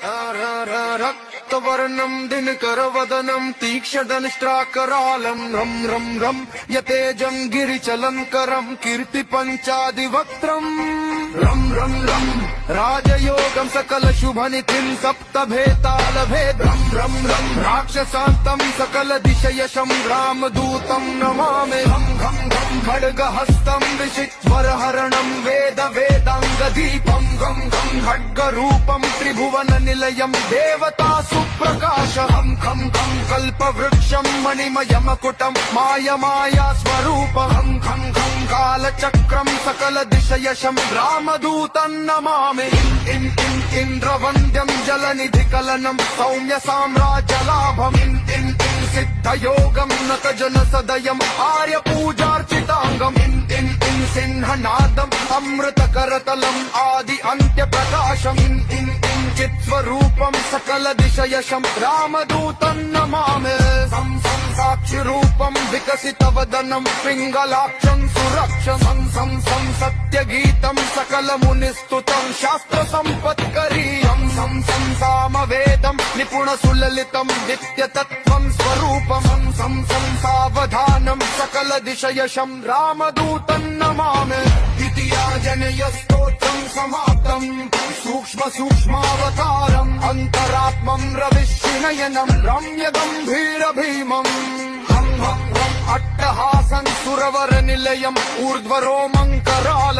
रक्तवर्णं दिनकरवदनं तीक्ष्णदंष्ट्राकरालं रं रं रं यतेजं गिरिचलंकरं कीर्तिपञ्चादिवक्त्रम् रं रं रं राजयोगं सकलशुभनिधिं सप्तभेतालभेदं रं रं राक्षसान्तं सकलदिशयशं रामदूतं नमामि घं घं घं खड्गहस्तं विचित्वरहरणं वेदाङ्गदीपं घं घं खड्गरूपं त्रिभुवननिलयं देवतासुप्रकाशं खं खं कल्पवृक्षं मणिमयमकुटं मायमायास्वरूपं खं खं कालचक्रं सकलदिशयशं रामदूतं नमामि इन्द्रवन्द्यं जलनिधिकलनं सौम्य साम्राज्यलाभम् सिद्धयोगं नतजनसदयम् आर्यपूजार्चिताङ्गम् सिंहनादम् अमृतकरतलम् आदि अन्त्यप्रकाशम् चित्स्वरूपं सकलदिशयशं रामदूतं नमामि साक्षिरूपं विकसितवदनं पिङ्गलाक्षं सुरक्षं सत्यगीतं सकलमुनिस्तुतं शास्त्रसम्पत्करीयं सामवेदं निपुणसुललितं नित्यतत्त्वं स्वरूपं सावधानं सकलदिशयशं रामदूतं नमामि द्वितीयाजनयस्तोत्रं समाप्तं सूक्ष्मावतारम् अन्तरात्मं रविश्चिनयनं रम्यगम्भीरभीमम् अट्टहासं सुरवरनिलयम् ऊर्ध्वरोमङ्कराल